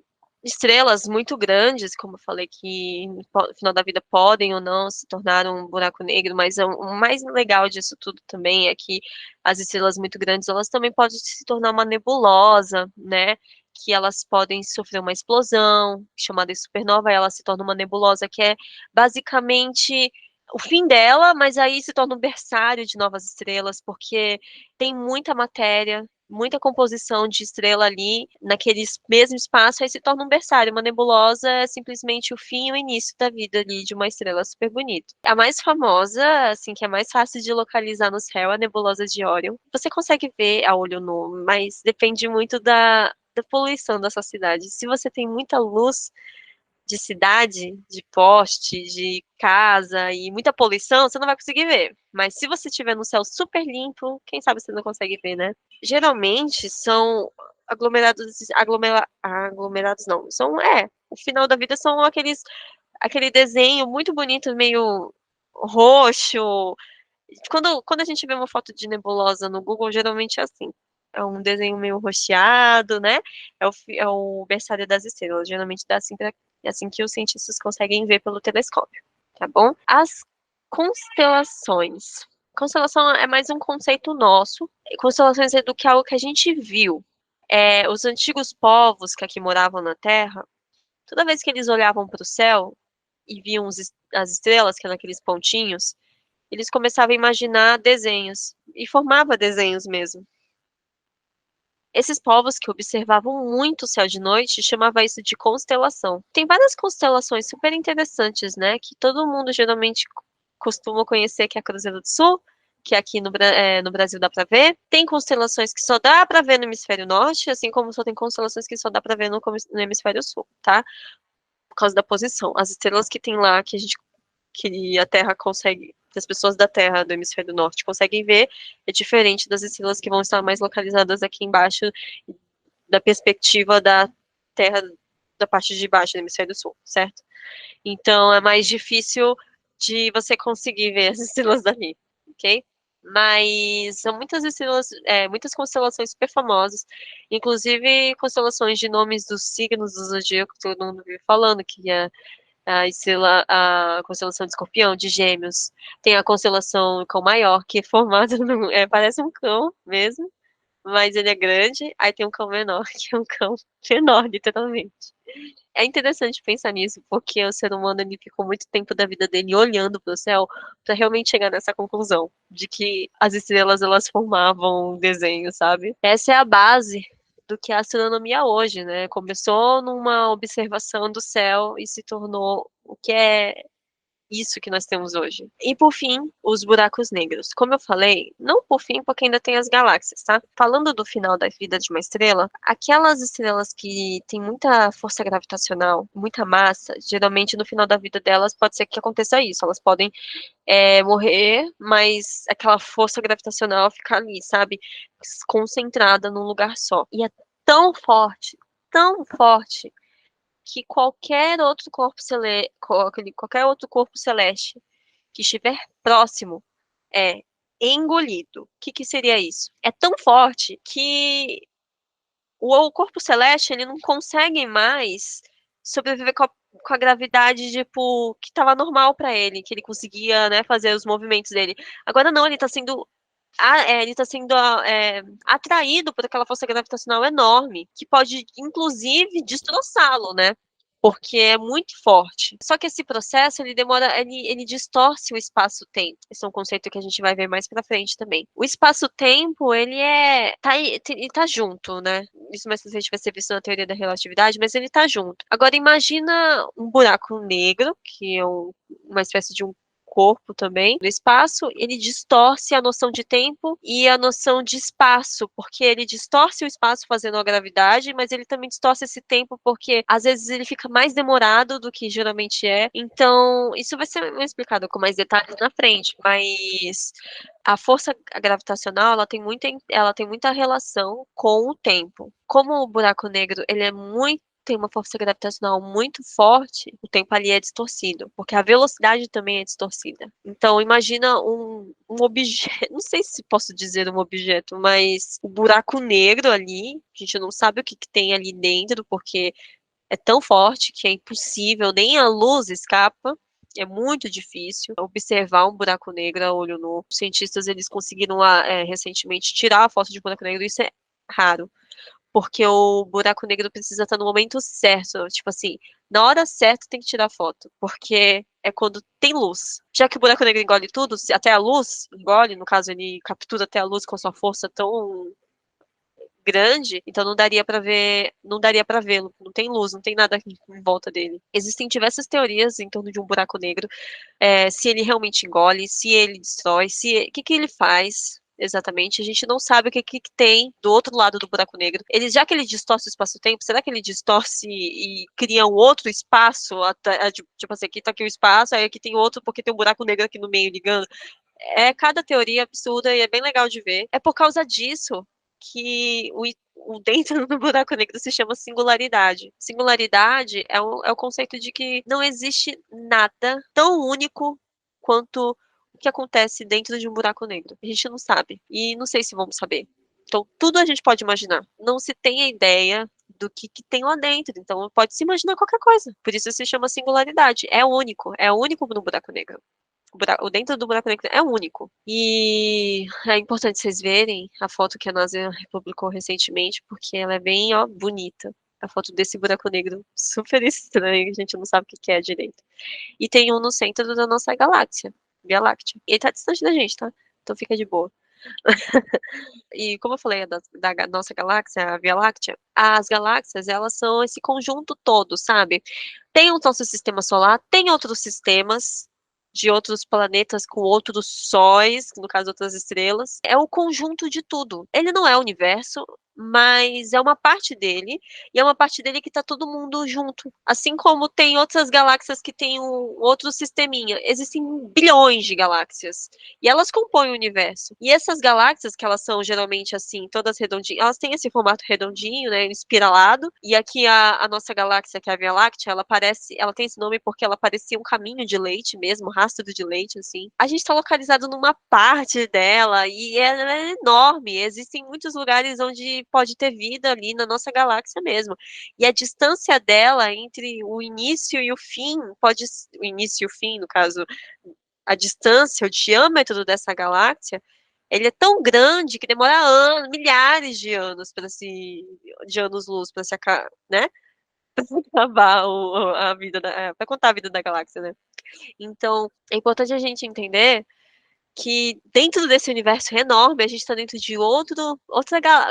estrelas muito grandes, como eu falei, que no final da vida podem ou não se tornar um buraco negro, mas o mais legal disso tudo também é que as estrelas muito grandes, elas também podem se tornar uma nebulosa, né? Que elas podem sofrer uma explosão, chamada de supernova, e ela se torna uma nebulosa que é basicamente o fim dela, mas aí se torna um berçário de novas estrelas, porque tem muita matéria, muita composição de estrela ali naquele mesmo espaço, aí se torna um berçário. Uma nebulosa é simplesmente o fim e o início da vida ali de uma estrela super bonita. A mais famosa, assim, que é mais fácil de localizar no céu, é a nebulosa de Órion. Você consegue ver a olho nu, mas depende muito da poluição dessa cidade. Se você tem muita luz de cidade, de poste, de casa e muita poluição, você não vai conseguir ver. Mas se você estiver no céu super limpo, quem sabe você não consegue ver, né? Geralmente são aglomerados não, o final da vida são aquele desenho muito bonito, meio roxo. Quando a gente vê uma foto de nebulosa no Google, geralmente é assim. É um desenho meio roxeado, né? É o berçário das estrelas. Geralmente dá assim, é assim que os cientistas conseguem ver pelo telescópio, tá bom? As constelações. Constelação é mais um conceito nosso. Constelações é do que algo que a gente viu. Os antigos povos que aqui moravam na Terra, toda vez que eles olhavam para o céu e viam as estrelas, que eram aqueles pontinhos, eles começavam a imaginar desenhos e formava desenhos mesmo. Esses povos que observavam muito o céu de noite chamavam isso de constelação. Tem várias constelações super interessantes, né? Que todo mundo geralmente costuma conhecer, que é a Cruzeiro do Sul, que aqui no Brasil dá para ver. Tem constelações que só dá para ver no hemisfério norte, assim como só tem constelações que só dá para ver no hemisfério sul, tá? Por causa da posição. As estrelas que tem lá, que a Terra consegue, que as pessoas da Terra do hemisfério norte conseguem ver, é diferente das estrelas que vão estar mais localizadas aqui embaixo, da perspectiva da Terra da parte de baixo do hemisfério sul, certo? Então é mais difícil de você conseguir ver as estrelas dali, ok? Mas são muitas estrelas, muitas constelações super famosas, inclusive constelações de nomes dos signos do zodíaco, todo mundo vive falando, que é a constelação de Escorpião, de Gêmeos. Tem a constelação Cão Maior, que é formada parece um cão mesmo, mas ele é grande. Aí tem um cão menor, que é um cão menor, literalmente. É interessante pensar nisso, porque o ser humano ele ficou muito tempo da vida dele olhando para o céu para realmente chegar nessa conclusão de que as estrelas elas formavam um desenho, sabe? Essa é a base do que é a astronomia hoje, né? Começou numa observação do céu e se tornou o que é isso que nós temos hoje. E por fim, os buracos negros. Como eu falei, não por fim, porque ainda tem as galáxias, tá? Falando do final da vida de uma estrela, aquelas estrelas que têm muita força gravitacional, muita massa, geralmente no final da vida delas pode ser que aconteça isso. Elas podem morrer, mas aquela força gravitacional fica ali, sabe? Concentrada num lugar só. E é tão forte que qualquer outro corpo celeste que estiver próximo é engolido. O que seria isso? É tão forte que o corpo celeste, ele não consegue mais sobreviver com a gravidade, tipo, que estava normal para ele, que ele conseguia, né, fazer os movimentos dele. Agora não, ele está sendo ele está sendo atraído por aquela força gravitacional enorme, que pode, inclusive, destroçá-lo, né? Porque é muito forte. Só que esse processo, ele demora, ele distorce o espaço-tempo. Esse é um conceito que a gente vai ver mais pra frente também. O espaço-tempo, ele tá junto, né? Isso mais pra frente vai ser visto na teoria da relatividade, mas ele tá junto. Agora, imagina um buraco negro, que é uma espécie de um corpo também, no espaço, ele distorce a noção de tempo e a noção de espaço, porque ele distorce o espaço fazendo a gravidade, mas ele também distorce esse tempo porque às vezes ele fica mais demorado do que geralmente é. Então, isso vai ser explicado com mais detalhes na frente, mas a força gravitacional, ela tem muita relação com o tempo. Como o buraco negro, ele é muito tem uma força gravitacional muito forte, o tempo ali é distorcido, porque a velocidade também é distorcida. Então, imagina um objeto, não sei se posso dizer um objeto, mas o buraco negro ali, a gente não sabe o que tem ali dentro, porque é tão forte que é impossível, nem a luz escapa. É muito difícil observar um buraco negro a olho nu. Os cientistas eles conseguiram recentemente tirar a foto de buraco negro, isso é raro porque o buraco negro precisa estar no momento certo. Tipo assim, na hora certa tem que tirar foto, porque é quando tem luz. Já que o buraco negro engole tudo, até a luz engole, no caso ele captura até a luz com a sua força tão grande, então não daria para ver, não daria para vê-lo, não tem luz, não tem nada em volta dele. Existem diversas teorias em torno de um buraco negro, se ele realmente engole, se ele destrói, se o que que ele faz. Exatamente, a gente não sabe o que, que tem do outro lado do buraco negro. Já que ele distorce o espaço-tempo, será que ele distorce e cria um outro espaço? Tipo assim, aqui tá aqui o espaço, aí aqui tem outro porque tem um buraco negro aqui no meio ligando. Cada teoria absurda e é bem legal de ver. É por causa disso que o dentro do buraco negro se chama singularidade. Singularidade é o conceito de que não existe nada tão único quanto o que acontece dentro de um buraco negro. A gente não sabe. E não sei se vamos saber. Então, tudo a gente pode imaginar. Não se tem a ideia do que tem lá dentro. Então, pode se imaginar qualquer coisa. Por isso se chama singularidade. É único. É único no buraco negro. O dentro do buraco negro é único. E é importante vocês verem a foto que a NASA publicou recentemente, porque ela é bem, ó, bonita. A foto desse buraco negro super estranho, a gente não sabe o que é direito. E tem um no centro da nossa galáxia, Via Láctea. E ele tá distante da gente, tá? Então fica de boa. E como eu falei da nossa galáxia, a Via Láctea, as galáxias, elas são esse conjunto todo, sabe? Tem o nosso sistema solar, tem outros sistemas de outros planetas com outros sóis, no caso outras estrelas. É o conjunto de tudo. Ele não é o universo, mas é uma parte dele, e é uma parte dele que tá todo mundo junto. Assim como tem outras galáxias que tem outro sisteminha. Existem bilhões de galáxias. E elas compõem o universo. E essas galáxias, que elas são geralmente assim, todas redondinhas, elas têm esse formato redondinho, né, espiralado. E aqui a nossa galáxia, que é a Via Láctea, ela tem esse nome porque ela parecia um caminho de leite mesmo, um rastro de leite, assim. A gente está localizado numa parte dela e ela é enorme. Existem muitos lugares onde pode ter vida ali na nossa galáxia mesmo. E a distância dela entre o início e o fim, o início e o fim, no caso, a distância, o diâmetro dessa galáxia, ele é tão grande que demora anos, milhares de anos de anos-luz para se né? Para acabar a vida para contar a vida da galáxia, né? Então, é importante a gente entender que dentro desse universo enorme, a gente está dentro de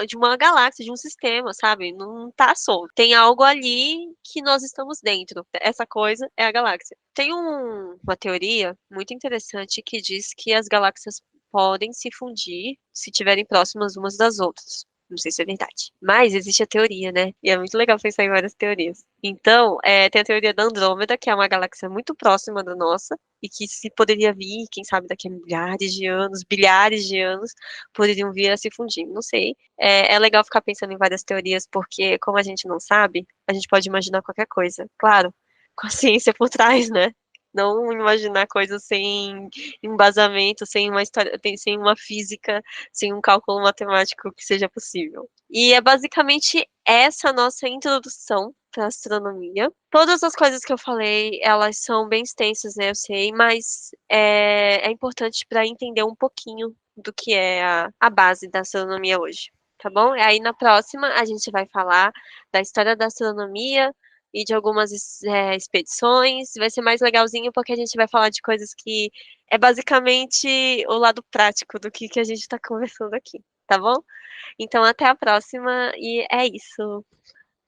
de uma galáxia, de um sistema, sabe? Não tá solto. Tem algo ali que nós estamos dentro. Essa coisa é a galáxia. Tem uma teoria muito interessante que diz que as galáxias podem se fundir se estiverem próximas umas das outras. Não sei se é verdade. Mas existe a teoria, né? E é muito legal pensar em várias teorias. Então, tem a teoria da Andrômeda, que é uma galáxia muito próxima da nossa, e que se poderia vir, quem sabe daqui a milhares de anos, bilhares de anos, poderiam vir a se fundir. Não sei. É legal ficar pensando em várias teorias, porque como a gente não sabe, a gente pode imaginar qualquer coisa. Claro, com a ciência por trás, né? Não imaginar coisas sem embasamento, sem uma história, sem uma física, sem um cálculo matemático que seja possível. E é basicamente essa nossa introdução para astronomia. Todas as coisas que eu falei, elas são bem extensas, né, eu sei, mas é importante para entender um pouquinho do que é a base da astronomia hoje, tá bom? E aí na próxima a gente vai falar da história da astronomia e de algumas expedições. Vai ser mais legalzinho porque a gente vai falar de coisas que é basicamente o lado prático do que a gente está conversando aqui, tá bom? Então até a próxima e é isso.